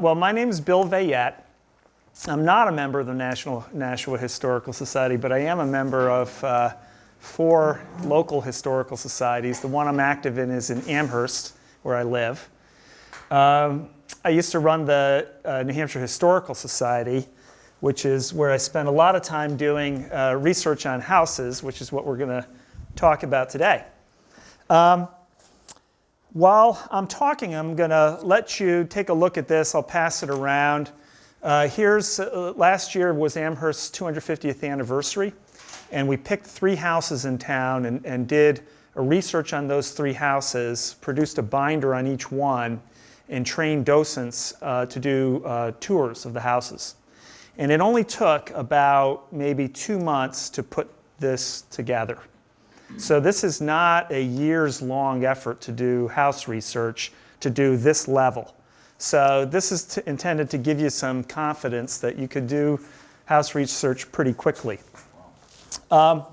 Well, my name is Bill Veillette. I'm not a member of the Nashua Historical Society, but I am a member of 4 local historical societies. The one I'm active in is in Amherst, where I live. I used to run the New Hampshire Historical Society, which is where I spend a lot of time doing research on houses, which is what we're going to talk about today. While I'm talking, I'm going to let you take a look at this. I'll pass it around. Last year was Amherst's 250th anniversary, and we picked 3 houses in town and did a research on those 3 houses, produced a binder on each one, and trained docents to do tours of the houses. And it only took about maybe 2 months to put this together. So this is not a years-long effort to do house research to do this level. So this is intended to give you some confidence that you could do house research pretty quickly. But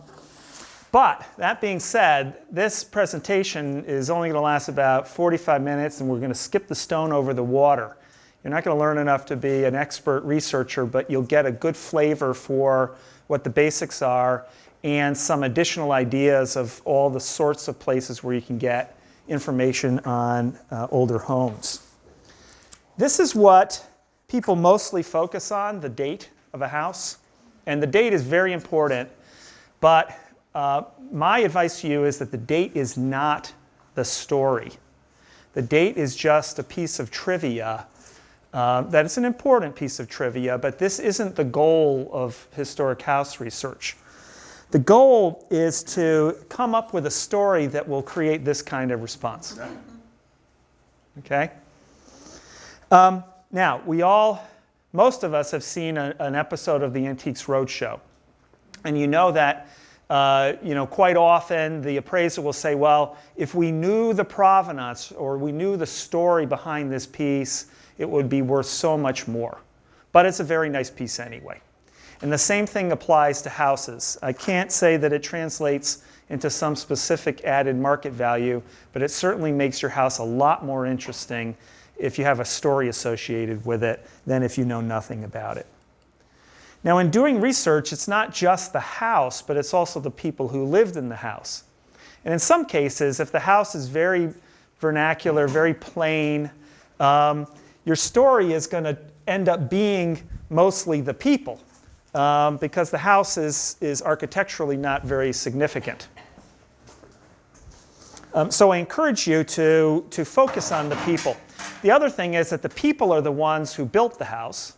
that being said, this presentation is only going to last about 45 minutes, and we're going to skip the stone over the water. You're not going to learn enough to be an expert researcher, but you'll get a good flavor for what the basics are and some additional ideas of all the sorts of places where you can get information on older homes. This is what people mostly focus on, the date of a house. And the date is very important, but my advice to you is that the date is not the story. The date is just a piece of trivia. That is an important piece of trivia, but this isn't the goal of historic house research. The goal is to come up with a story that will create this kind of response. Okay? Now, most of us have seen an episode of the Antiques Roadshow. And you know that quite often the appraiser will say, well, if we knew the provenance or we knew the story behind this piece, it would be worth so much more. But it's a very nice piece anyway. And the same thing applies to houses. I can't say that it translates into some specific added market value, but it certainly makes your house a lot more interesting if you have a story associated with it than if you know nothing about it. Now, in doing research, it's not just the house, but it's also the people who lived in the house. And in some cases, if the house is very vernacular, very plain, your story is going to end up being mostly the people. Because the house is architecturally not very significant. So I encourage you to focus on the people. The other thing is that the people are the ones who built the house,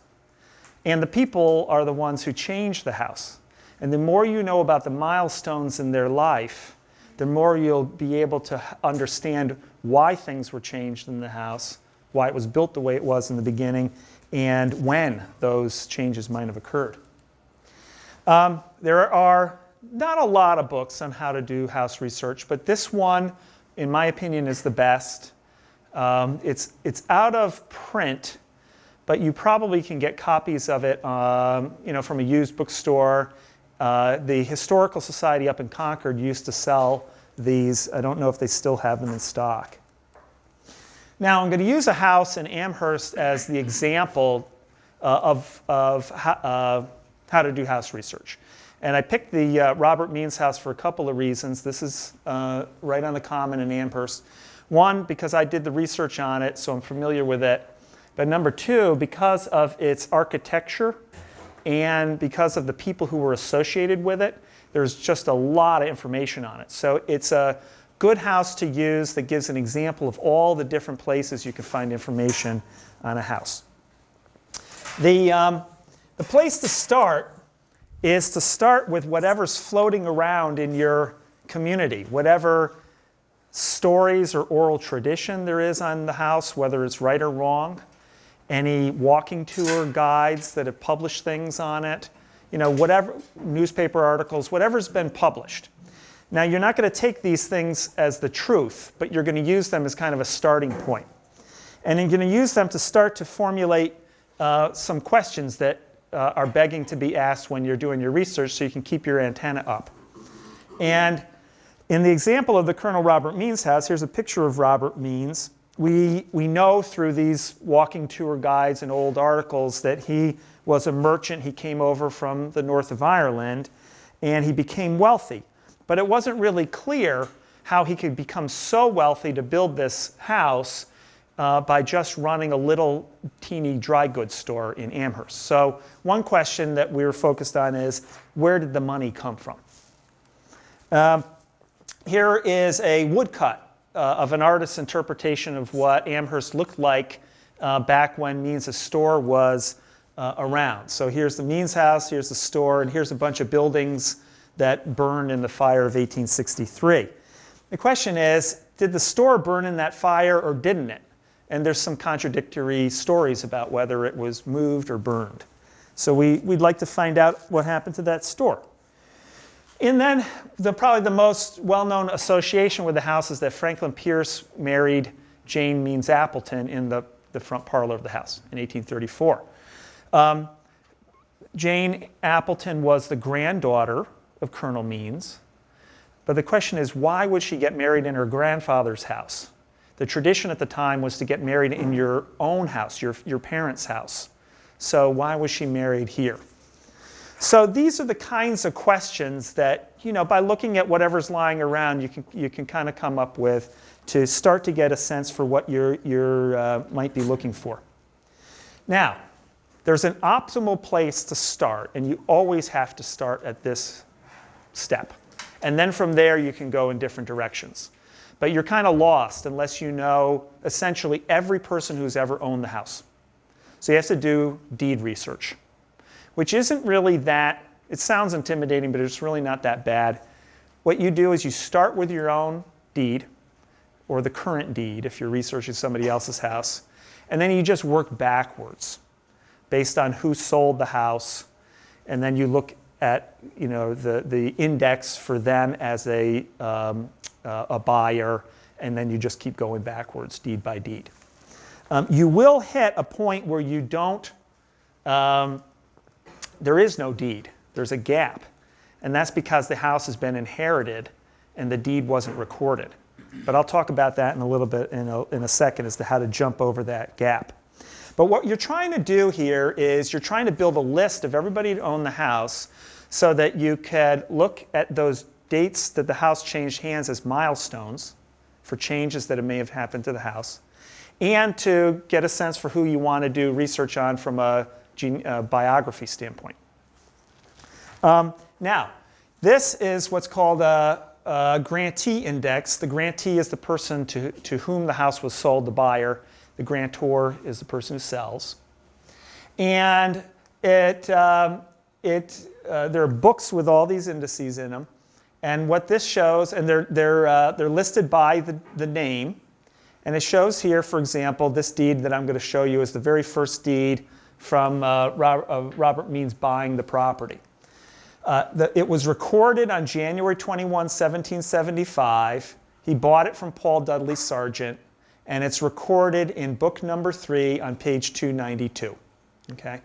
and the people are the ones who changed the house. And the more you know about the milestones in their life, the more you'll be able to understand why things were changed in the house, why it was built the way it was in the beginning, and when those changes might have occurred. There are not a lot of books on how to do house research, but this one, in my opinion, is the best. It's out of print, but you probably can get copies of it from a used bookstore. The Historical Society up in Concord used to sell these. I don't know if they still have them in stock. Now, I'm going to use a house in Amherst as the example of how to do house research. And I picked the Robert Means house for a couple of reasons. This is right on the Common in Amherst. One, because I did the research on it, so I'm familiar with it. But number 2, because of its architecture and because of the people who were associated with it, there's just a lot of information on it. So it's a good house to use that gives an example of all the different places you can find information on a house. The place to start is to start with whatever's floating around in your community, whatever stories or oral tradition there is on the house, whether it's right or wrong, any walking tour guides that have published things on it, whatever, newspaper articles, whatever's been published. Now, you're not going to take these things as the truth, but you're going to use them as kind of a starting point. And you're going to use them to start to formulate some questions that are begging to be asked when you're doing your research so you can keep your antenna up. And in the example of the Colonel Robert Means house, here's a picture of Robert Means. we know through these walking tour guides and old articles that he was a merchant. He came over from the north of Ireland, and he became wealthy. But it wasn't really clear how he could become so wealthy to build this house by just running a little teeny dry goods store in Amherst. So one question that we were focused on is, where did the money come from? Here is a woodcut of an artist's interpretation of what Amherst looked like back when Means' store was around. So here's the Means house, here's the store, and here's a bunch of buildings that burned in the fire of 1863. The question is, did the store burn in that fire or didn't it? And there's some contradictory stories about whether it was moved or burned. So we'd like to find out what happened to that store. And then probably the most well-known association with the house is that Franklin Pierce married Jane Means Appleton in the front parlor of the house in 1834. Jane Appleton was the granddaughter of Colonel Means. But the question is, why would she get married in her grandfather's house? The tradition at the time was to get married in your own house, your parents' house. So why was she married here? So these are the kinds of questions that, by looking at whatever's lying around, you can kind of come up with to start to get a sense for what you might be looking for. Now, there's an optimal place to start, and you always have to start at this step. And then from there, you can go in different directions. But you're kind of lost unless you know essentially every person who's ever owned the house. So you have to do deed research, which isn't really that, it sounds intimidating, but it's really not that bad. What you do is you start with your own deed, or the current deed if you're researching somebody else's house, and then you just work backwards based on who sold the house, and then you look at the index for them as a buyer, and then you just keep going backwards, deed by deed. You will hit a point where you don't, there is no deed. There's a gap. And that's because the house has been inherited and the deed wasn't recorded. But I'll talk about that in a little bit in a second as to how to jump over that gap. But what you're trying to do here is you're trying to build a list of everybody who owned the house so that you could look at those dates that the house changed hands as milestones for changes that may have happened to the house, and to get a sense for who you want to do research on from a biography standpoint. Now, this is what's called a grantee index. The grantee is the person to whom the house was sold, the buyer. The grantor is the person who sells. And there are books with all these indices in them. And what this shows, and they're listed by the name. And it shows here, for example, this deed that I'm going to show you is the very first deed from Robert Means buying the property. It was recorded on January 21, 1775. He bought it from Paul Dudley Sargent, and it's recorded in book number 3 on page 292. Okay?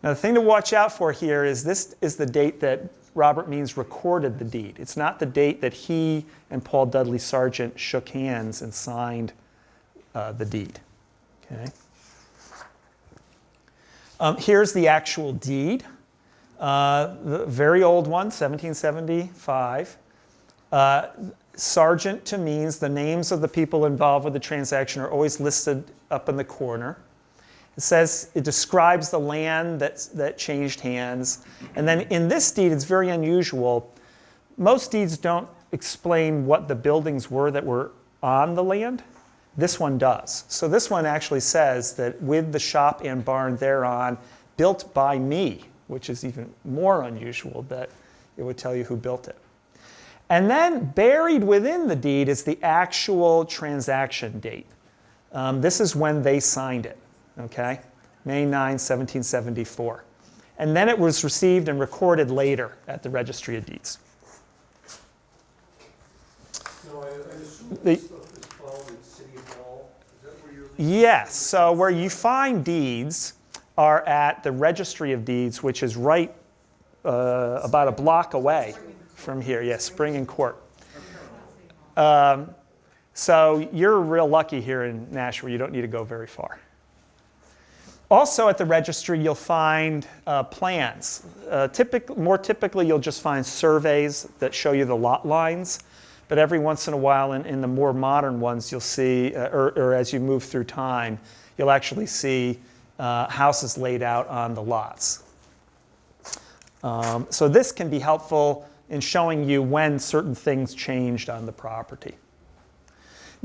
Now, the thing to watch out for here is this is the date that Robert Means recorded the deed. It's not the date that he and Paul Dudley Sargent shook hands and signed the deed. Okay? Here's the actual deed. The very old one, 1775. Sargent to Means, the names of the people involved with the transaction are always listed up in the corner. It says, it describes the land that changed hands. And then in this deed, it's very unusual. Most deeds don't explain what the buildings were that were on the land. This one does. So this one actually says that with the shop and barn thereon, built by me, which is even more unusual that it would tell you who built it. And then buried within the deed is the actual transaction date. This is when they signed it, okay? May 9, 1774. And then it was received and recorded later at the Registry of Deeds. No, I assume this stuff is filed at City Hall. Is that where you're leaving? Yes, so where you find deeds are at the Registry of Deeds, which is right about a block away from here. Yes, Spring and Court. So you're real lucky here in Nashua. You don't need to go very far. Also at the registry, you'll find plans. More typically, you'll just find surveys that show you the lot lines. But every once in a while, in the more modern ones, you'll see, or as you move through time, you'll actually see houses laid out on the lots. So this can be helpful in showing you when certain things changed on the property.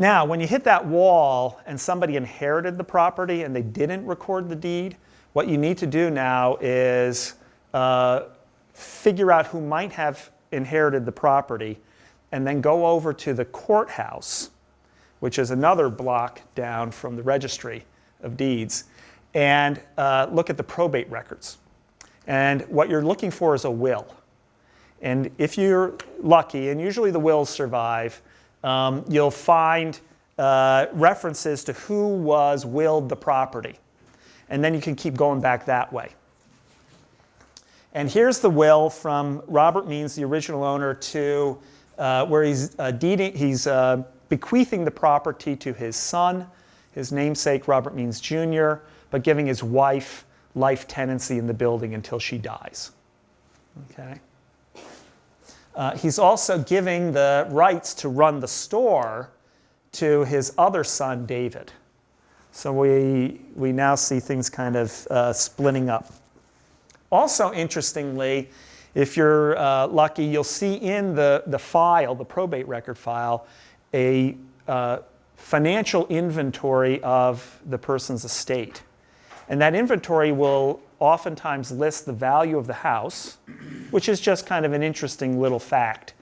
Now, when you hit that wall and somebody inherited the property and they didn't record the deed, what you need to do now is figure out who might have inherited the property and then go over to the courthouse, which is another block down from the registry of deeds, and look at the probate records. And what you're looking for is a will. And if you're lucky, and usually the wills survive, you'll find references to who was willed the property. And then you can keep going back that way. And here's the will from Robert Means, the original owner, to where he's bequeathing the property to his son, his namesake, Robert Means Jr., but giving his wife life tenancy in the building until she dies. Okay. He's also giving the rights to run the store to his other son, David. So we now see things kind of splitting up. Also, interestingly, if you're lucky, you'll see in the file, the probate record file, a financial inventory of the person's estate. And that inventory will oftentimes list the value of the house, which is just kind of an interesting little fact.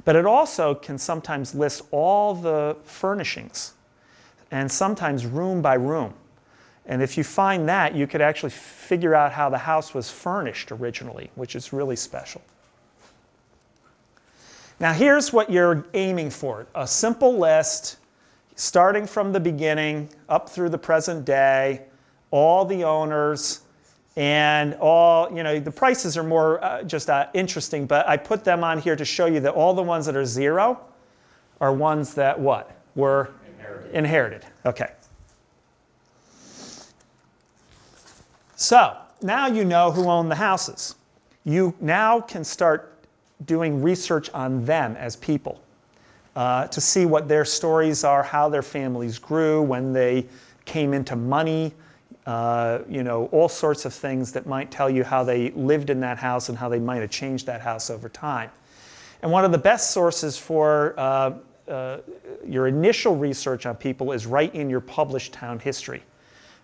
But it also can sometimes list all the furnishings, and sometimes room by room. And if you find that, you could actually figure out how the house was furnished originally, which is really special. Now here's what you're aiming for. A simple list, starting from the beginning up through the present day, all the owners, and all, the prices are more just interesting, but I put them on here to show you that all the ones that are 0 are ones that what? Were inherited. Okay. So now you know who owned the houses. You now can start doing research on them as people to see what their stories are, how their families grew, when they came into money, all sorts of things that might tell you how they lived in that house and how they might have changed that house over time. And one of the best sources for your initial research on people is right in your published town history.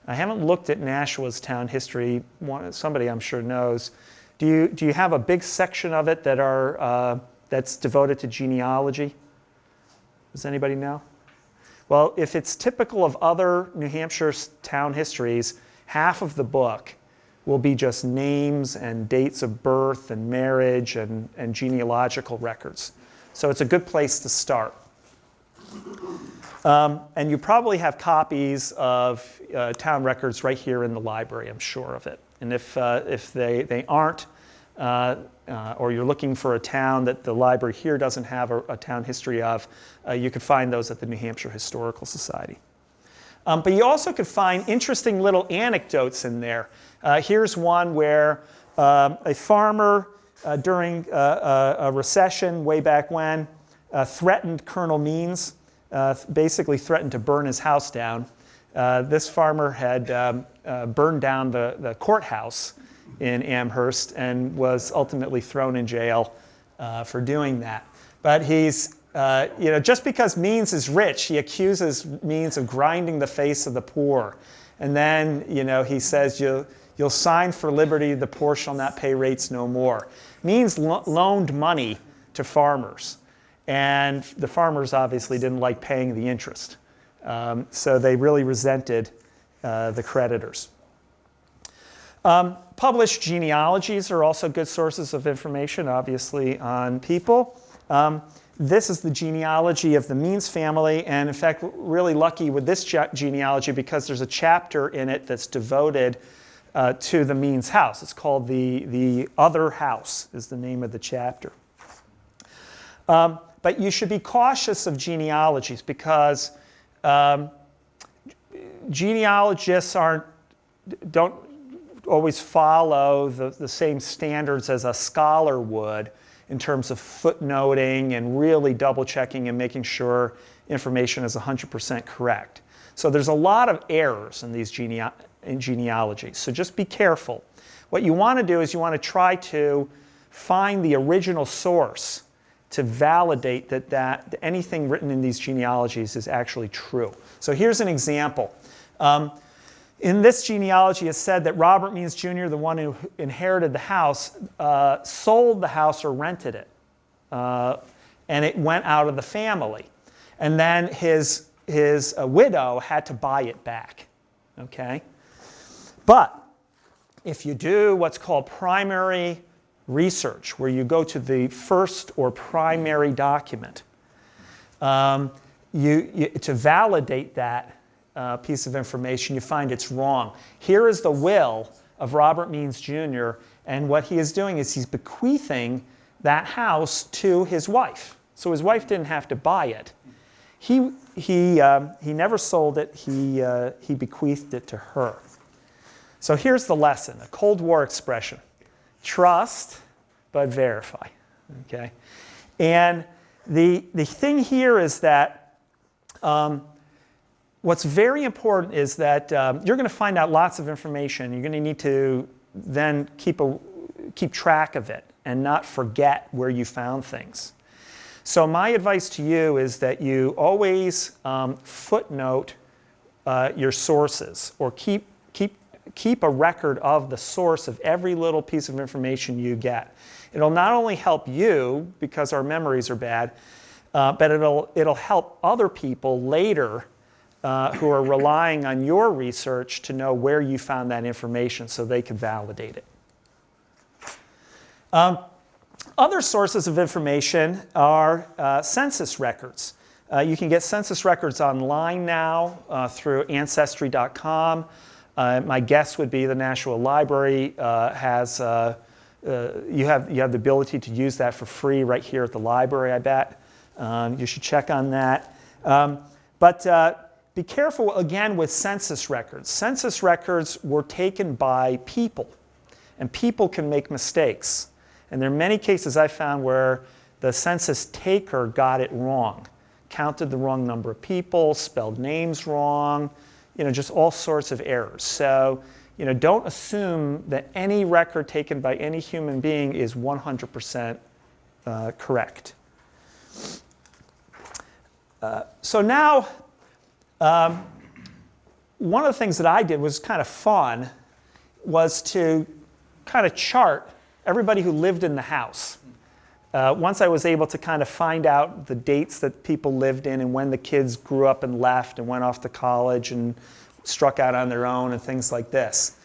I haven't looked at Nashua's town history. Somebody I'm sure knows. Do you have a big section of it that's devoted to genealogy? Does anybody know? Well, if it's typical of other New Hampshire town histories, half of the book will be just names and dates of birth and marriage and genealogical records. So it's a good place to start. And you probably have copies of town records right here in the library, I'm sure of it. And if they aren't, or you're looking for a town that the library here doesn't have a town history of, you could find those at the New Hampshire Historical Society. But you also could find interesting little anecdotes in there. Here's one where a farmer during a recession way back when threatened Colonel Means, basically threatened to burn his house down. This farmer had burned down the courthouse in Amherst and was ultimately thrown in jail for doing that. But he's, just because Means is rich, he accuses Means of grinding the face of the poor. And then, he says, you'll sign for liberty, the poor shall not pay rates no more. Means loaned money to farmers. And the farmers obviously didn't like paying the interest. So they really resented the creditors. Published genealogies are also good sources of information, obviously, on people. This is the genealogy of the Means family, and in fact, really lucky with this genealogy because there's a chapter in it that's devoted to the Means house. It's called the Other House is the name of the chapter. but you should be cautious of genealogies because genealogists don't always follow the same standards as a scholar would in terms of footnoting and really double checking and making sure information is 100% correct. So there's a lot of errors in these genealogies, so just be careful. What you want to do is you want to try to find the original source to validate that anything written in these genealogies is actually true. So here's an example. In this genealogy, it's said that Robert Means Jr., the one who inherited the house, sold the house or rented it, and it went out of the family. And then his widow had to buy it back. Okay? But if you do what's called primary research, where you go to the first or primary document, to validate that piece of information, you find it's wrong. Here is the will of Robert Means Jr., and what he is doing is he's bequeathing that house to his wife. So his wife didn't have to buy it. He never sold it. He bequeathed it to her. So here's the lesson, a Cold War expression. Trust, but verify. Okay? And the thing here is that what's very important is that you're going to find out lots of information. You're going to need to then keep track of it and not forget where you found things. So my advice to you is that you always footnote your sources, or keep a record of the source of every little piece of information you get. It'll not only help you, because our memories are bad, but it'll help other people later who are relying on your research to know where you found that information so they can validate it. Other sources of information are census records. You can get census records online now through Ancestry.com. My guess would be the Nashua Library has, you have the ability to use that for free right here at the library, I bet. You should check on that. But be careful, again, with census records. Census records were taken by people, and people can make mistakes. And there are many cases I found where the census taker got it wrong, counted the wrong number of people, spelled names wrong, just all sorts of errors. So, don't assume that any record taken by any human being is 100% correct. So now, one of the things that I did was kind of fun, was to kind of chart everybody who lived in the house. Once I was able to kind of find out the dates that people lived in and when the kids grew up and left and went off to college and struck out on their own and things like this.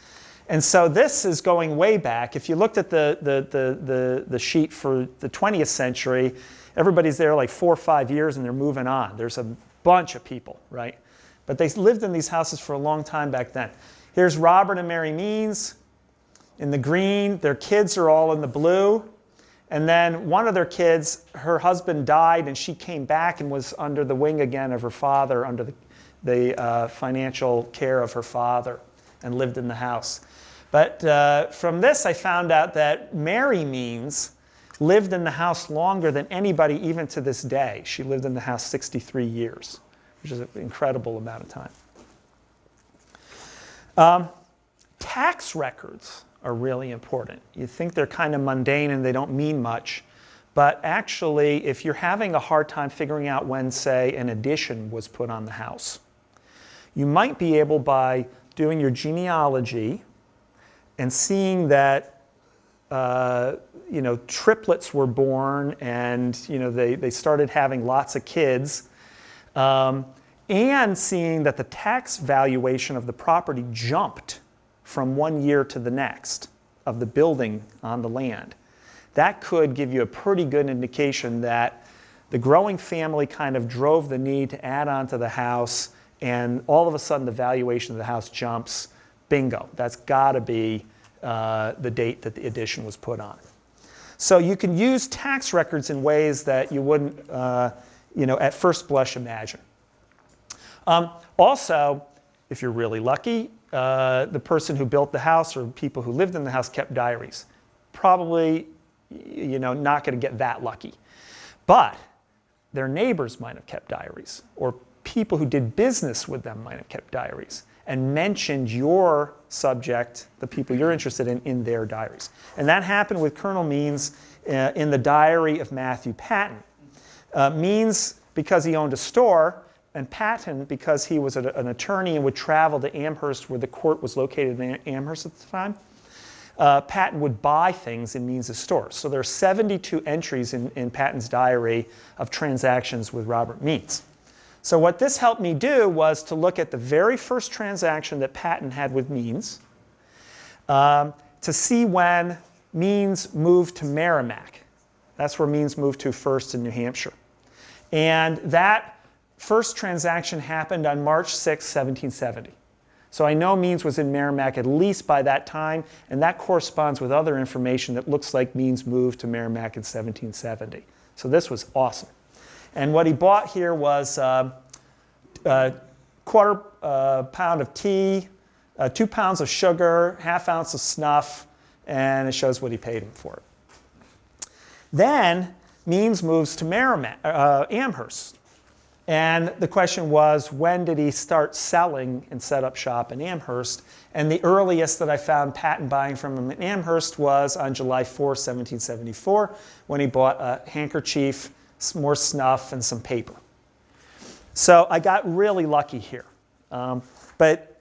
And so this is going way back. If you looked at the sheet for the 20th century, everybody's there like 4 or 5 years and they're moving on. There's a bunch of people, right? But they lived in these houses for a long time back then. Here's Robert and Mary Means in the green. Their kids are all in the blue. And then one of their kids, her husband died, and she came back and was under the wing again of her father, under the financial care of her father, and lived in the house. But from this, I found out that Mary Means lived in the house longer than anybody, even to this day. She lived in the house 63 years, which is an incredible amount of time. Tax records are really important. You think they're kind of mundane and they don't mean much, but actually, if you're having a hard time figuring out when, say, an addition was put on the house, you might be able, by doing your genealogy and seeing that triplets were born and they started having lots of kids, and seeing that the tax valuation of the property jumped from one year to the next of the building on the land. That could give you a pretty good indication that the growing family kind of drove the need to add on to the house, and all of a sudden the valuation of the house jumps. Bingo, that's got to be the date that the addition was put on. So you can use tax records in ways that you wouldn't, at first blush imagine. Also, if you're really lucky, the person who built the house or people who lived in the house kept diaries. Probably, not going to get that lucky. But their neighbors might have kept diaries, or people who did business with them might have kept diaries and mentioned your subject, the people you're interested in their diaries. And that happened with Colonel Means in the diary of Matthew Patten. Means because he owned a store, and Patten because he was an attorney and would travel to Amherst, where the court was located in Amherst at the time. Patten would buy things in Means' store. So there are 72 entries in Patten's diary of transactions with Robert Means. So what this helped me do was to look at the very first transaction that Patten had with Means, to see when Means moved to Merrimack. That's where Means moved to first in New Hampshire. And that first transaction happened on March 6, 1770. So I know Means was in Merrimack at least by that time, and that corresponds with other information that looks like Means moved to Merrimack in 1770. So this was awesome. And what he bought here was a quarter pound of tea, 2 pounds of sugar, ½ ounce of snuff, and it shows what he paid him for it. Then Means moves to Amherst. And the question was, when did he start selling and set up shop in Amherst? And the earliest that I found Patten buying from him in Amherst was on July 4, 1774, when he bought a handkerchief, some more snuff, and some paper. So I got really lucky here. But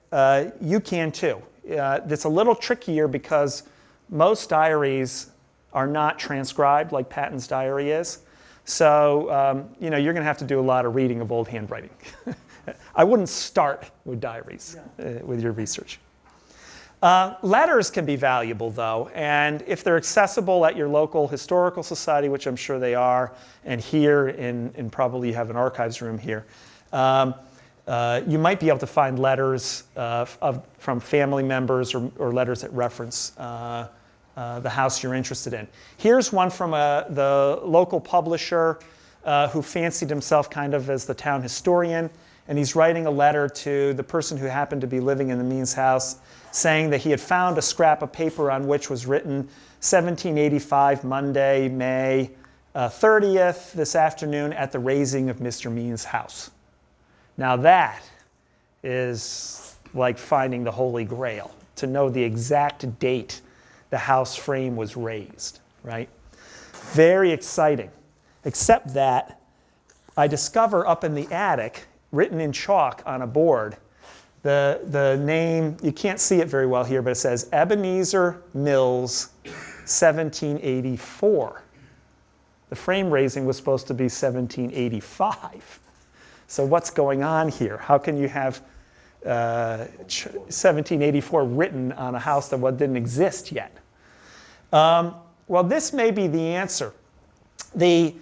you can too. It's a little trickier because most diaries are not transcribed like Patten's diary is. So, you're going to have to do a lot of reading of old handwriting. I wouldn't start with diaries with your research. Letters can be valuable, though, and if they're accessible at your local historical society, which I'm sure they are, and here in probably you have an archives room here, you might be able to find letters from family members or letters that reference the house you're interested in. Here's one from the local publisher who fancied himself kind of as the town historian, and he's writing a letter to the person who happened to be living in the Means house, saying that he had found a scrap of paper on which was written 1785, Monday, May 30th, this afternoon at the raising of Mr. Means' house. Now that is like finding the Holy Grail, to know the exact date the house frame was raised, right? Very exciting, except that I discover up in the attic, written in chalk on a board, the name, you can't see it very well here, but it says Ebenezer Mills, 1784. The frame raising was supposed to be 1785. So what's going on here? How can you have 1784 written on a house that didn't exist yet? Well, this may be the answer. This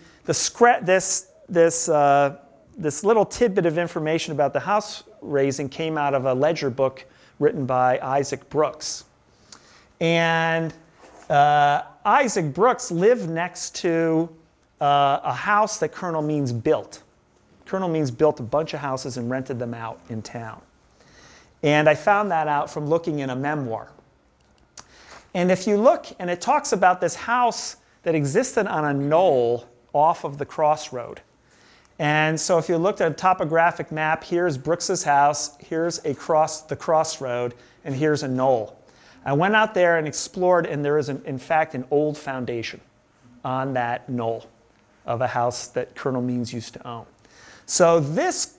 little tidbit of information about the house raising came out of a ledger book written by Isaac Brooks. And Isaac Brooks lived next to a house that Colonel Means built. Colonel Means built a bunch of houses and rented them out in town. And I found that out from looking in a memoir. And if you look, and it talks about this house that existed on a knoll off of the crossroad. And so if you looked at a topographic map, here's Brooks's house, here's the crossroad, and here's a knoll. I went out there and explored, and there is, in fact, an old foundation on that knoll of a house that Colonel Means used to own. So this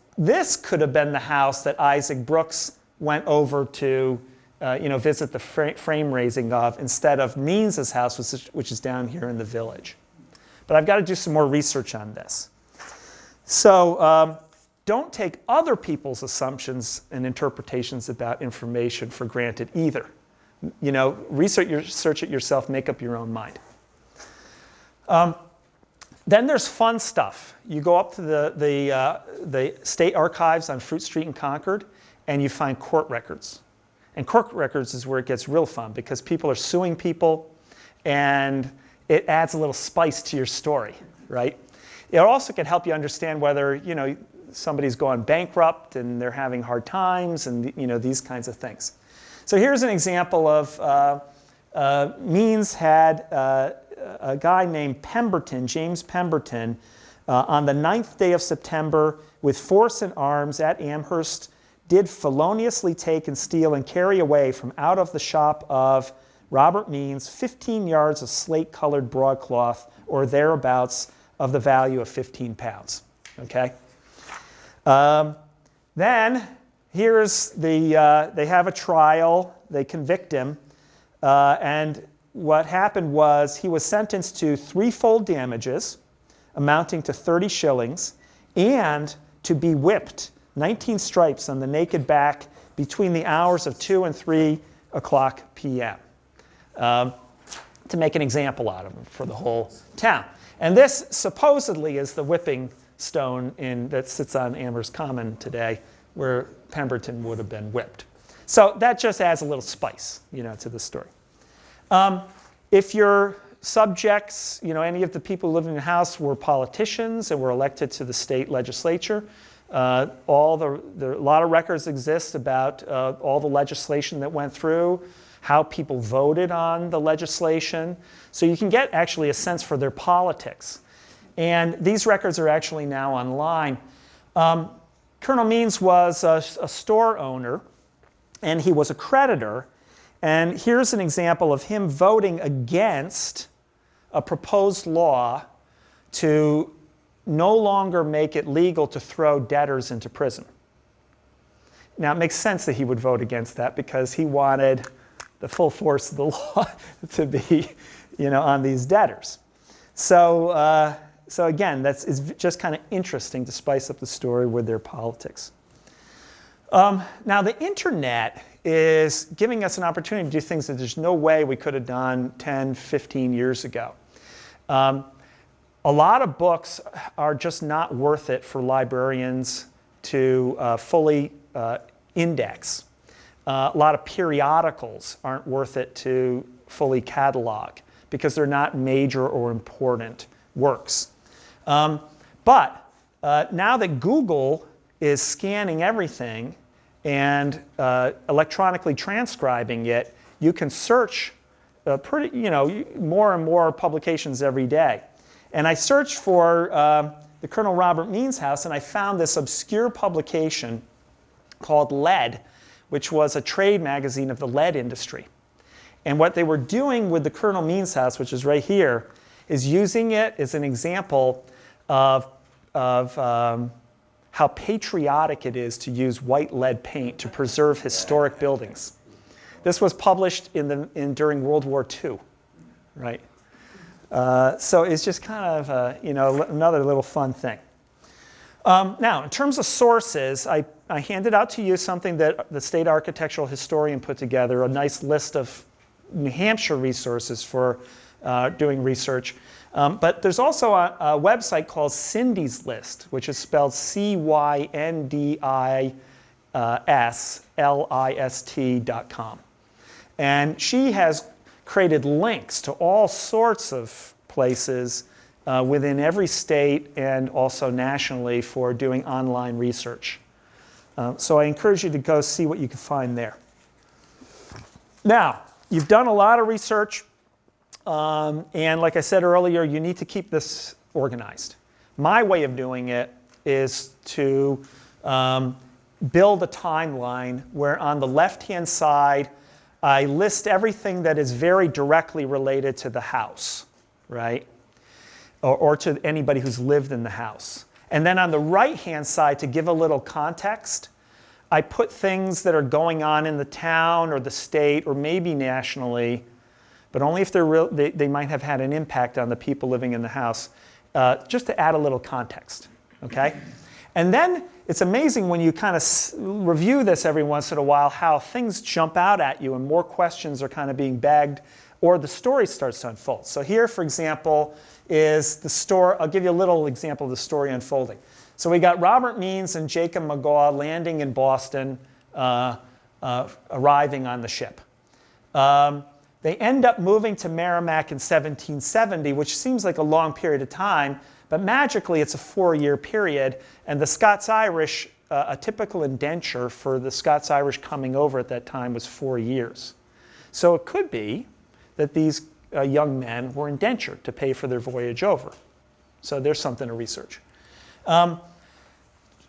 could have been the house that Isaac Brooks went over to visit the frame raising of, instead of Means' house, which is down here in the village. But I've got to do some more research on this. So don't take other people's assumptions and interpretations about information for granted either. Research it yourself, make up your own mind. Then there's fun stuff. You go up to the state archives on Fruit Street in Concord, and you find court records. And court records is where it gets real fun, because people are suing people, and it adds a little spice to your story, right? It also can help you understand whether, somebody's gone bankrupt and they're having hard times and, these kinds of things. So here's an example of Means had a guy named Pemberton, James Pemberton, on the 9th day of September, with force and arms at Amherst, did feloniously take and steal and carry away from out of the shop of Robert Means 15 yards of slate-colored broadcloth, or thereabouts, of the value of 15 pounds. Okay? Then, here's the, they have a trial, they convict him, and what happened was he was sentenced to threefold damages, amounting to 30 shillings, and to be whipped 19 stripes on the naked back between the hours of 2 and 3 o'clock p.m. To make an example out of him for the whole town. And this supposedly is the whipping stone that sits on Amherst Common today, where Pemberton would have been whipped. So that just adds a little spice, to the story. If your subjects, any of the people living in the house were politicians and were elected to the state legislature, a lot of records exist about all the legislation that went through, how people voted on the legislation. So you can get actually a sense for their politics. And these records are actually now online. Colonel Means was a store owner, and he was a creditor. And here's an example of him voting against a proposed law to no longer make it legal to throw debtors into prison. Now, it makes sense that he would vote against that because he wanted the full force of the law to be, on these debtors. So, so again, it's just kind of interesting to spice up the story with their politics. Now, the internet is giving us an opportunity to do things that there's no way we could have done 10, 15 years ago. A lot of books are just not worth it for librarians to fully index. A lot of periodicals aren't worth it to fully catalog because they're not major or important works. But now that Google is scanning everything and electronically transcribing it, you can search more and more publications every day. And I searched for the Colonel Robert Means house, and I found this obscure publication called Lead, which was a trade magazine of the lead industry. And what they were doing with the Colonel Means house, which is right here, is using it as an example of how patriotic it is to use white lead paint to preserve historic buildings. This was published during World War II, right? So it's just kind of another little fun thing. Now, in terms of sources, I handed out to you something that the state architectural historian put together, a nice list of New Hampshire resources for doing research. But there's also a website called Cindy's List, which is spelled CYNDISLIST.com. And she has created links to all sorts of places within every state and also nationally for doing online research. So I encourage you to go see what you can find there. Now, you've done a lot of research. And like I said earlier, you need to keep this organized. My way of doing it is to build a timeline where on the left-hand side, I list everything that is very directly related to the house, right? Or to anybody who's lived in the house. And then on the right-hand side, to give a little context, I put things that are going on in the town or the state or maybe nationally, but only if they might have had an impact on the people living in the house, just to add a little context, okay? And then it's amazing when you kind of review this every once in a while how things jump out at you and more questions are kind of being begged or the story starts to unfold. So here, for example, is the story. I'll give you a little example of the story unfolding. So we got Robert Means and Jacob McGaw landing in Boston, arriving on the ship. They end up moving to Merrimack in 1770, which seems like a long period of time, but magically it's a 4-year period, and the Scots-Irish, a typical indenture for the Scots-Irish coming over at that time was 4 years. So it could be that these young men were indentured to pay for their voyage over. So there's something to research.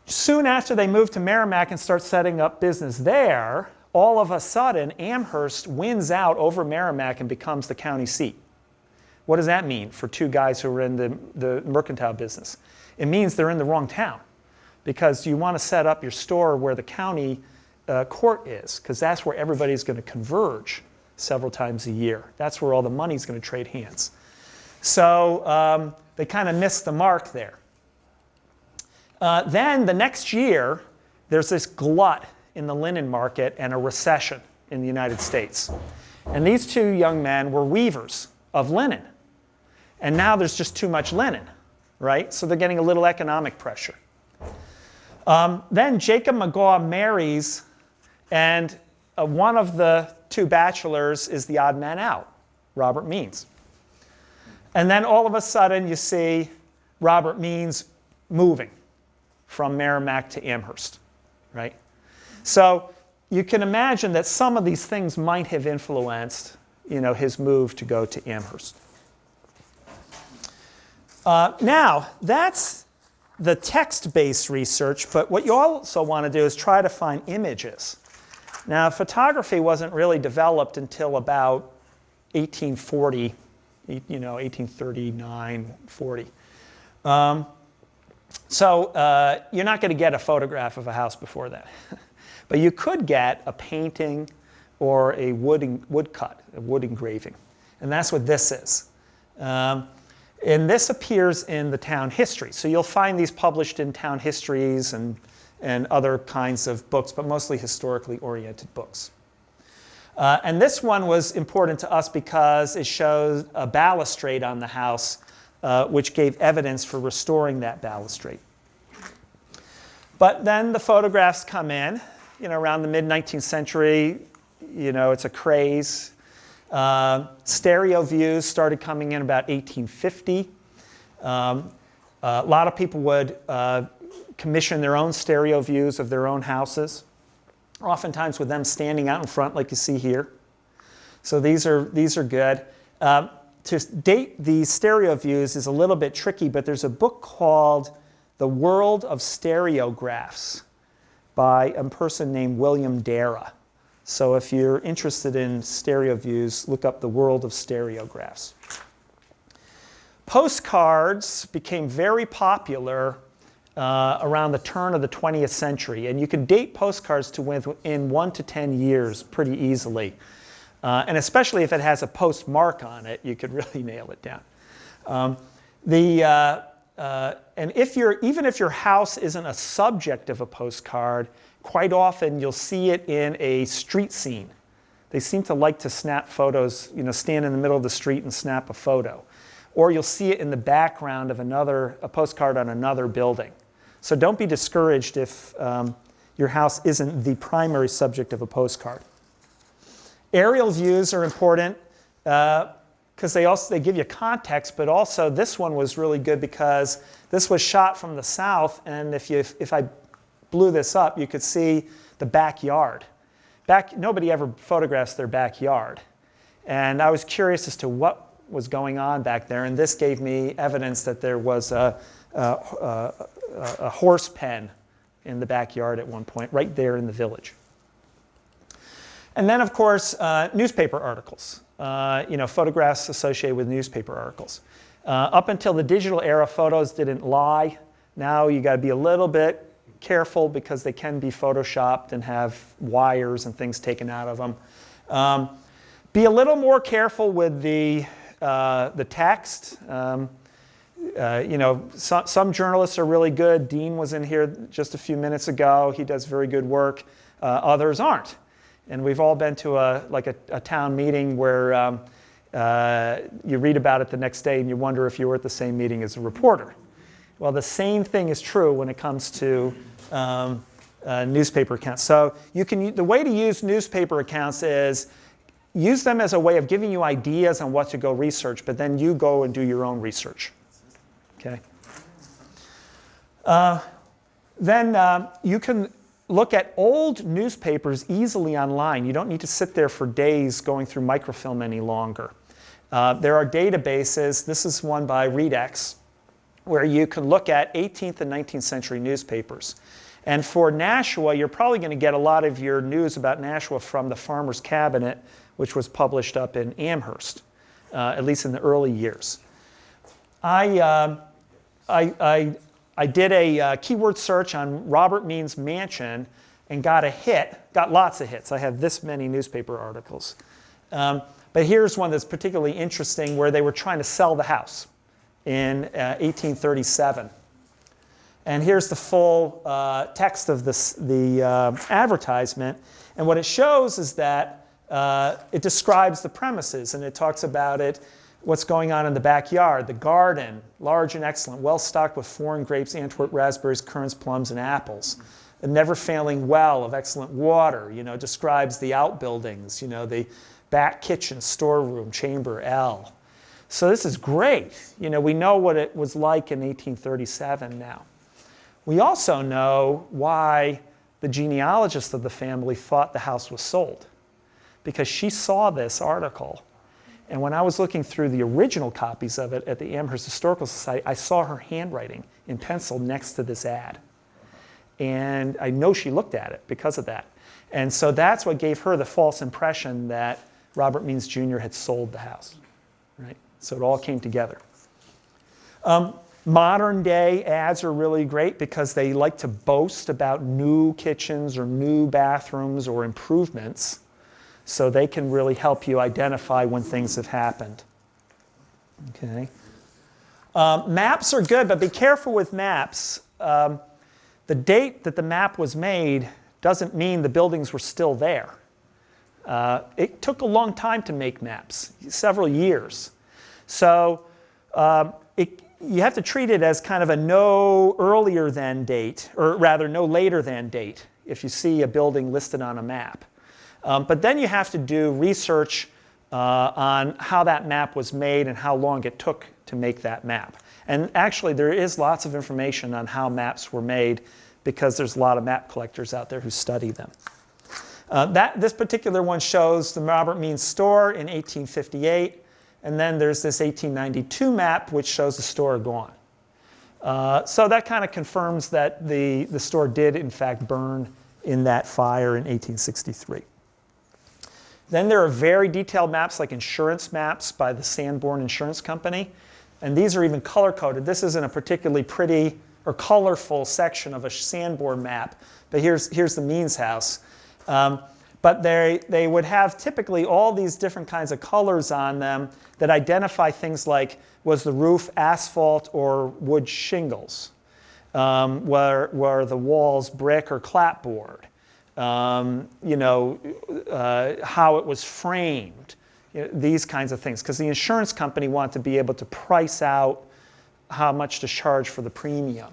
Soon after they move to Merrimack and start setting up business there, all of a sudden Amherst wins out over Merrimack and becomes the county seat. What does that mean for two guys who are in the mercantile business? It means they're in the wrong town, because you want to set up your store where the county court is, because that's where everybody's going to converge several times a year. That's where all the money's going to trade hands. So they kind of missed the mark there. Then the next year, there's this glut in the linen market and a recession in the United States. And these two young men were weavers of linen. And now there's just too much linen, right? So they're getting a little economic pressure. Then Jacob McGaw marries, and one of the two bachelors is the odd man out, Robert Means. And then all of a sudden you see Robert Means moving from Merrimack to Amherst, right? So you can imagine that some of these things might have influenced, his move to go to Amherst. Now, that's the text-based research, but what you also want to do is try to find images. Now, photography wasn't really developed until about 1840, 1839, 40. So you're not going to get a photograph of a house before that. But you could get a painting or a woodcut, a wood engraving. And that's what this is. And this appears in the town history. So you'll find these published in town histories and other kinds of books, but mostly historically oriented books. And this one was important to us because it shows a balustrade on the house, which gave evidence for restoring that balustrade. But then the photographs come in, around the mid-19th century. It's a craze. Stereo views started coming in about 1850. A lot of people would commission their own stereo views of their own houses, oftentimes with them standing out in front like you see here. So these are good. To date these stereo views is a little bit tricky, but there's a book called The World of Stereographs by a person named William Dara. So if you're interested in stereo views, look up The World of Stereographs. Postcards became very popular around the turn of the 20th century, and you can date postcards to within 1 to 10 years pretty easily. And especially if it has a postmark on it, you could really nail it down. And even if your house isn't a subject of a postcard, quite often you'll see it in a street scene. They seem to like to snap photos, stand in the middle of the street and snap a photo. Or you'll see it in the background of a postcard on another building. So don't be discouraged if your house isn't the primary subject of a postcard. Aerial views are important because they give you context, but also this one was really good because this was shot from the south, and if I blew this up, you could see the backyard. Nobody ever photographs their backyard. And I was curious as to what was going on back there, and this gave me evidence that there was a horse pen in the backyard at one point, right there in the village. And then, of course, newspaper articles, photographs associated with newspaper articles. Up until the digital era, photos didn't lie. Now you got to be a little bit careful because they can be photoshopped and have wires and things taken out of them. Be a little more careful with the text. Some journalists are really good. Dean was in here just a few minutes ago. He does very good work. Others aren't. And we've all been to a town meeting where you read about it the next day and you wonder if you were at the same meeting as a reporter. Well, the same thing is true when it comes to newspaper accounts. So the way to use newspaper accounts is use them as a way of giving you ideas on what to go research, but then you go and do your own research. Okay. Then you can look at old newspapers easily online. You don't need to sit there for days going through microfilm any longer. There are databases. This is one by Redex, where you can look at 18th and 19th century newspapers. And for Nashua, you're probably going to get a lot of your news about Nashua from the Farmer's Cabinet, which was published up in Amherst, at least in the early years. I did a keyword search on Robert Means Mansion and got lots of hits. I have this many newspaper articles. But here's one that's particularly interesting where they were trying to sell the house in 1837. And here's the full text of the advertisement. And what it shows is that it describes the premises, and it talks about what's going on in the backyard, the garden, large and excellent, well stocked with foreign grapes, Antwerp raspberries, currants, plums, and apples. A never-failing well of excellent water, describes the outbuildings, the back kitchen, storeroom, chamber L. So this is great. We know what it was like in 1837 now. We also know why the genealogist of the family thought the house was sold, because she saw this article. And when I was looking through the original copies of it at the Amherst Historical Society, I saw her handwriting in pencil next to this ad. And I know she looked at it because of that. And so that's what gave her the false impression that Robert Means Jr. had sold the house. Right? So it all came together. Modern day ads are really great because they like to boast about new kitchens or new bathrooms or improvements. So they can really help you identify when things have happened. Okay. Maps are good, but be careful with maps. The date that the map was made doesn't mean the buildings were still there. It took a long time to make maps, several years. So you have to treat it as kind of a no earlier than date, or rather no later than date, if you see a building listed on a map. But then you have to do research on how that map was made and how long it took to make that map. And actually, there is lots of information on how maps were made because there's a lot of map collectors out there who study them. This particular one shows the Robert Means store in 1858. And then there's this 1892 map, which shows the store gone. So that kind of confirms that the store did, in fact, burn in that fire in 1863. Then there are very detailed maps, like insurance maps by the Sanborn Insurance Company. And these are even color-coded. This isn't a particularly pretty or colorful section of a Sanborn map. But here's the Means house. But they would have typically all these different kinds of colors on them that identify things like, was the roof asphalt or wood shingles? Were the walls brick or clapboard? How it was framed, these kinds of things. Because the insurance company wanted to be able to price out how much to charge for the premium.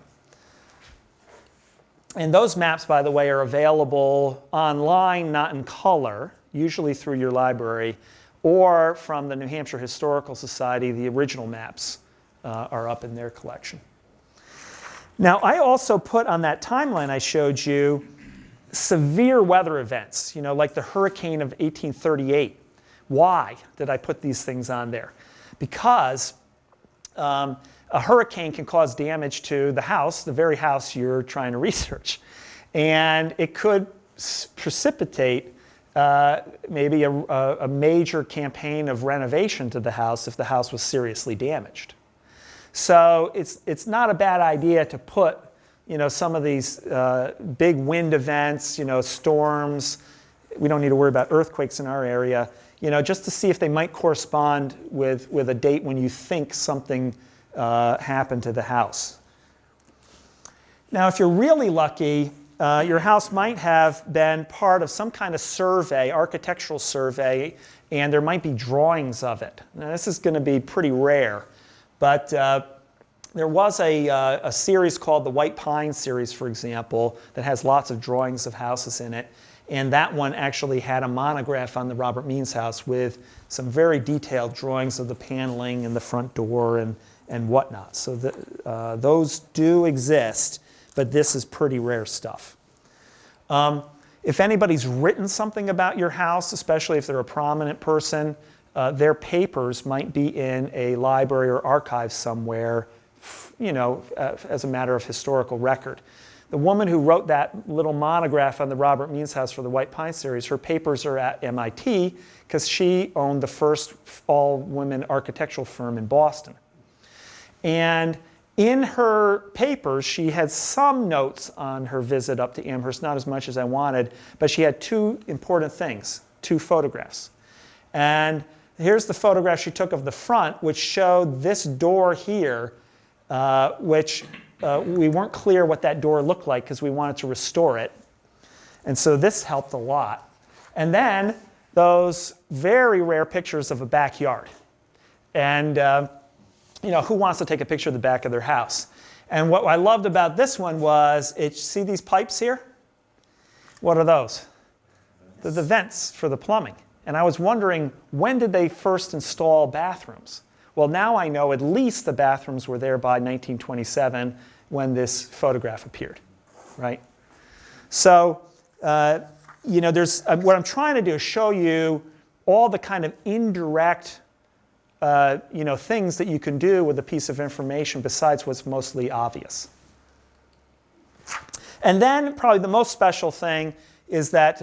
And those maps, by the way, are available online, not in color, usually through your library, or from the New Hampshire Historical Society. The original maps are up in their collection. Now, I also put on that timeline I showed you severe weather events, like the hurricane of 1838. Why did I put these things on there? Because a hurricane can cause damage to the house, the very house you're trying to research. And it could precipitate maybe a major campaign of renovation to the house if the house was seriously damaged. So it's not a bad idea to put some of these big wind events, storms. We don't need to worry about earthquakes in our area, just to see if they might correspond with a date when you think something happened to the house. Now, if you're really lucky, your house might have been part of some kind of survey, architectural survey, and there might be drawings of it. Now, this is going to be pretty rare, but there was a series called the White Pine series, for example, that has lots of drawings of houses in it. And that one actually had a monograph on the Robert Means house with some very detailed drawings of the paneling and the front door and whatnot. So those do exist, but this is pretty rare stuff. If anybody's written something about your house, especially if they're a prominent person, their papers might be in a library or archive somewhere, as a matter of historical record. The woman who wrote that little monograph on the Robert Means house for the White Pine series, her papers are at MIT because she owned the first all-women architectural firm in Boston. And in her papers, she had some notes on her visit up to Amherst, not as much as I wanted, but she had two important things, two photographs. And here's the photograph she took of the front, which showed this door here, which we weren't clear what that door looked like because we wanted to restore it. And so this helped a lot. And then those very rare pictures of a backyard. And who wants to take a picture of the back of their house? And what I loved about this one was, see these pipes here? What are those? They're the vents for the plumbing. And I was wondering, when did they first install bathrooms? Well, now I know at least the bathrooms were there by 1927 when this photograph appeared, right? So, what I'm trying to do is show you all the kind of indirect things that you can do with a piece of information besides what's mostly obvious. And then probably the most special thing is that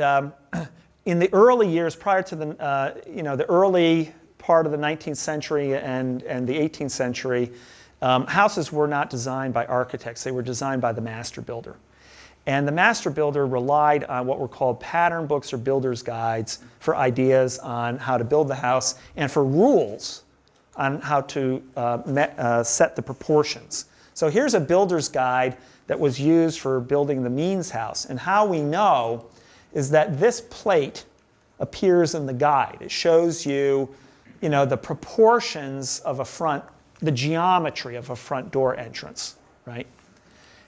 in the early years prior to the early part of the 19th century and the 18th century, houses were not designed by architects. They were designed by the master builder. And the master builder relied on what were called pattern books or builder's guides for ideas on how to build the house and for rules on how to set the proportions. So here's a builder's guide that was used for building the Means house. And how we know is that this plate appears in the guide. It shows you, the proportions of the geometry of a front door entrance, right?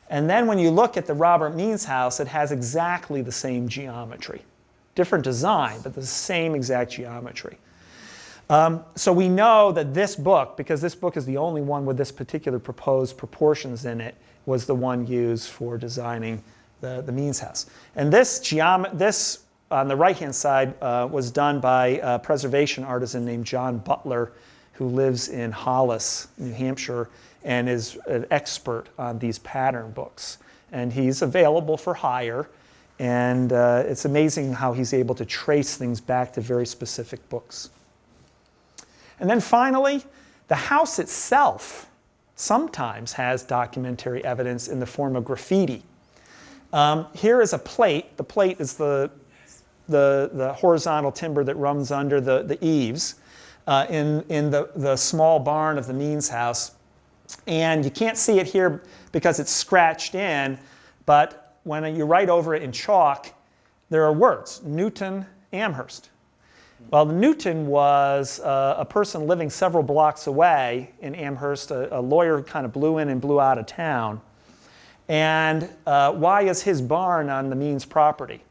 And then when you look at the Robert Means house, it has exactly the same geometry. Different design, but the same exact geometry. So we know that this book, because this book is the only one with this particular proposed proportions in it, was the one used for designing the Means house. And this on the right-hand side was done by a preservation artisan named John Butler, who lives in Hollis, New Hampshire, and is an expert on these pattern books. And he's available for hire, and it's amazing how he's able to trace things back to very specific books. And then finally, the house itself sometimes has documentary evidence in the form of graffiti. Here is a plate. The plate is the horizontal timber that runs under the eaves in the small barn of the Means house. And you can't see it here because it's scratched in, but when you write over it in chalk, there are words, Newton, Amherst. Well, Newton was a person living several blocks away in Amherst, a lawyer who kind of blew in and blew out of town. And why is his barn on the Means property?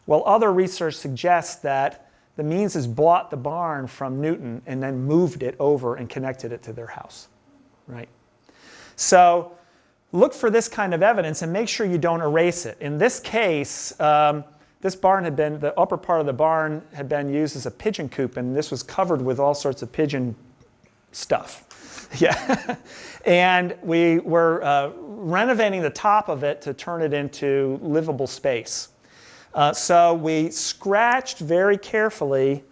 Well, other research suggests that the Meanses bought the barn from Newton and then moved it over and connected it to their house, right? So look for this kind of evidence and make sure you don't erase it. In this case, this barn the upper part of the barn had been used as a pigeon coop, and this was covered with all sorts of pigeon stuff. Yeah. And we were renovating the top of it to turn it into livable space. So we scratched very carefully,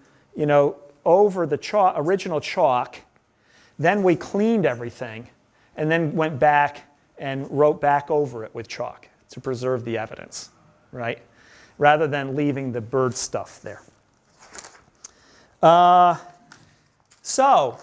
over the original chalk. Then we cleaned everything, and then went back and wrote back over it with chalk to preserve the evidence, right? Rather than leaving the bird stuff there. So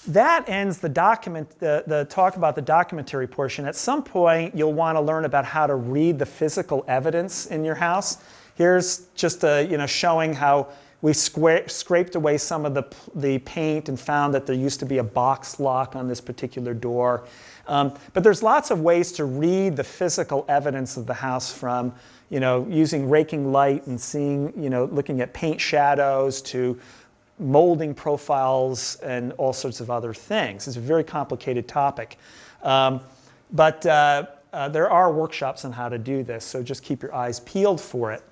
that ends the talk about the documentary portion. At some point, you'll want to learn about how to read the physical evidence in your house. Here's just showing how we scraped away some of the paint and found that there used to be a box lock on this particular door. But there's lots of ways to read the physical evidence of the house from, using raking light and seeing, looking at paint shadows to molding profiles and all sorts of other things. It's a very complicated topic. But there are workshops on how to do this, so just keep your eyes peeled for it.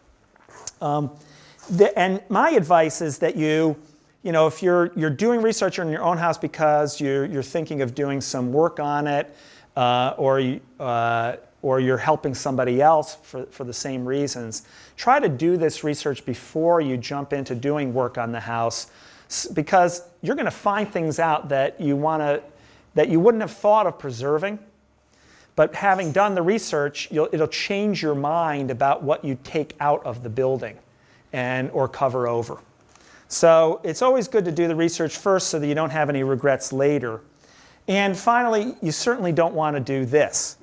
And my advice is that if you're doing research on your own house because you're thinking of doing some work on it, or you're helping somebody else for the same reasons, try to do this research before you jump into doing work on the house, because you're going to find things out that you wouldn't have thought of preserving. But having done the research, it'll change your mind about what you take out of the building or cover over. So it's always good to do the research first so that you don't have any regrets later. And finally, you certainly don't want to do this.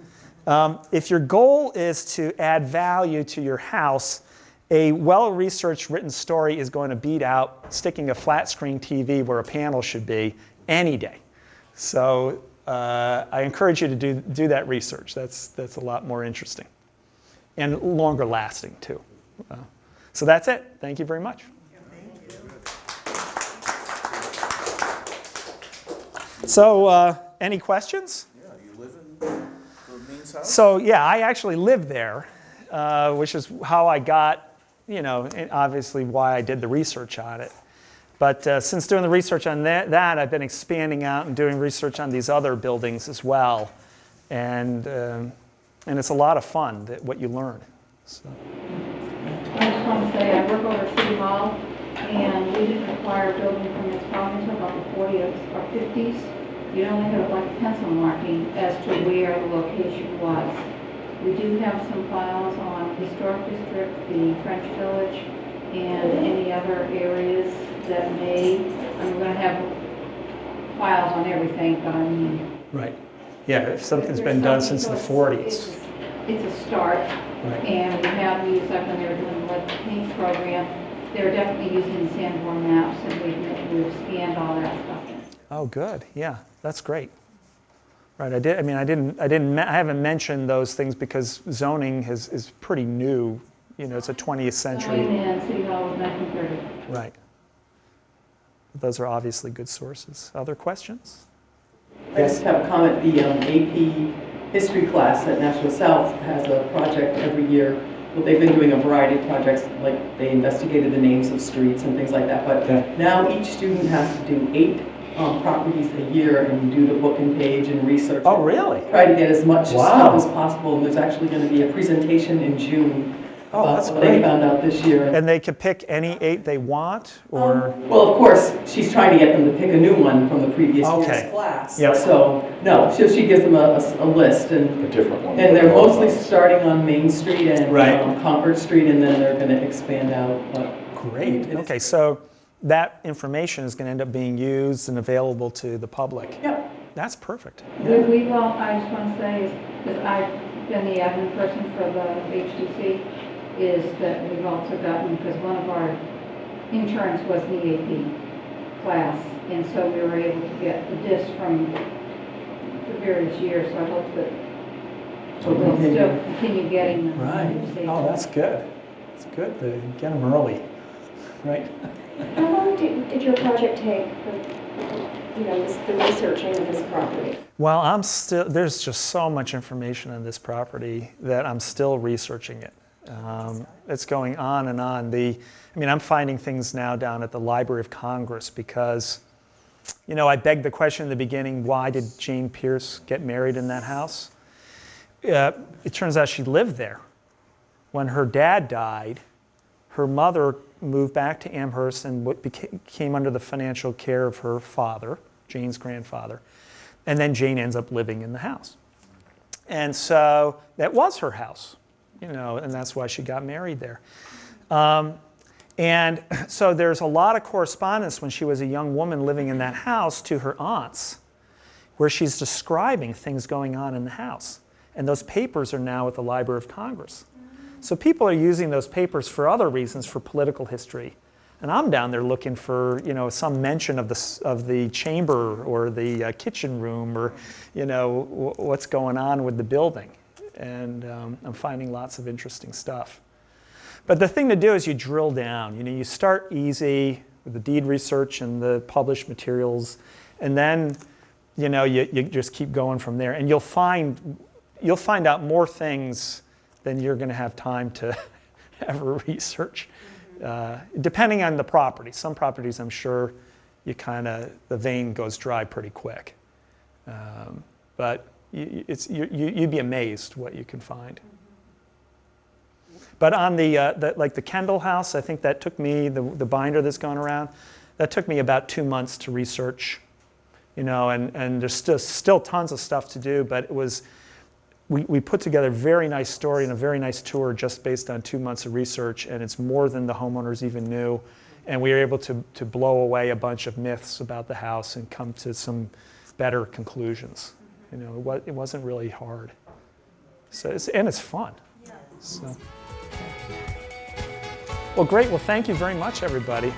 If your goal is to add value to your house, a well-researched written story is going to beat out sticking a flat-screen TV where a panel should be any day. So I encourage you to do that research. That's a lot more interesting and longer lasting too. So that's it. Thank you very much. So any questions? Yeah, you live in the Means house? So yeah, I actually live there, which is how I got, and obviously why I did the research on it. But since doing the research on that, I've been expanding out and doing research on these other buildings as well. And it's a lot of fun, what you learn. So. I just want to say I work over at City Hall, and we didn't require building permits probably until about the 40s or 50s. You only had like a pencil marking as to where the location was. We do have some files on Historic District, the French Village, and any other areas that I'm going to have files on everything, but I mean... Right. Yeah, if something's been done since the 40s. It's a start. Right. And we have used, like when they were doing the lead paint program, they're definitely using the Sanborn maps, and we've scanned all that stuff in. Oh, good. Yeah, that's great. Right. I haven't mentioned those things because zoning is pretty new. It's a 20th century. Zoning and City Hall was 1930. Right. Those are obviously good sources. Other questions? I just have a comment. The AP history class at Nashua South has a project every year. Well, they've been doing a variety of projects, like they investigated the names of streets and things like that. But now each student has to do 8 properties a year and do the book and page and research. Oh, really? Try to get as much stuff as possible. And there's actually going to be a presentation in June. Oh, that's what great. they found out this year. And they could pick any 8 they want, or? Well, of course, she's trying to get them to pick a new one from the previous year's class. Yep. So, no, she gives them a list. And A different one. And they're mostly starting on Main Street and Right. Concord Street, and then they're going to expand out. Great. Okay, so that information is going to end up being used and available to the public. Yep. That's perfect. I just want to say, because I've been the admin person for the HDC, is that we've also gotten, because one of our interns was in the AP class, and so we were able to get the disc from the various years, so I hope that we'll still continue getting them. Right. Oh, that's good. It's good to get them early. Right. How long did your project take for, the researching of this property? Well, there's just so much information on this property that I'm still researching it. It's going on and on. I'm finding things now down at the Library of Congress because, I begged the question in the beginning, why did Jane Pierce get married in that house? It turns out she lived there. When her dad died, her mother moved back to Amherst and came under the financial care of her father, Jane's grandfather. And then Jane ends up living in the house. And so that was her house. And that's why she got married there. And so there's a lot of correspondence when she was a young woman living in that house to her aunts, where she's describing things going on in the house. And those papers are now at the Library of Congress. So people are using those papers for other reasons, for political history. And I'm down there looking for, some mention of the chamber or the kitchen room, or, what's going on with the building. And I'm finding lots of interesting stuff. But the thing to do is you drill down. You start easy with the deed research and the published materials, and then, you just keep going from there. And you'll find out more things than you're going to have time to ever research. Depending on the property. Some properties, I'm sure, the vein goes dry pretty quick. But you'd be amazed what you can find. But on the Kendall house, I think that took me, the binder that's gone around, that took me about 2 months to research. And there's still tons of stuff to do, but it was, we put together a very nice story and a very nice tour just based on 2 months of research, and it's more than the homeowners even knew. And we were able to blow away a bunch of myths about the house and come to some better conclusions. It wasn't really hard. So it's fun. So. Well, great. Well, thank you very much, everybody.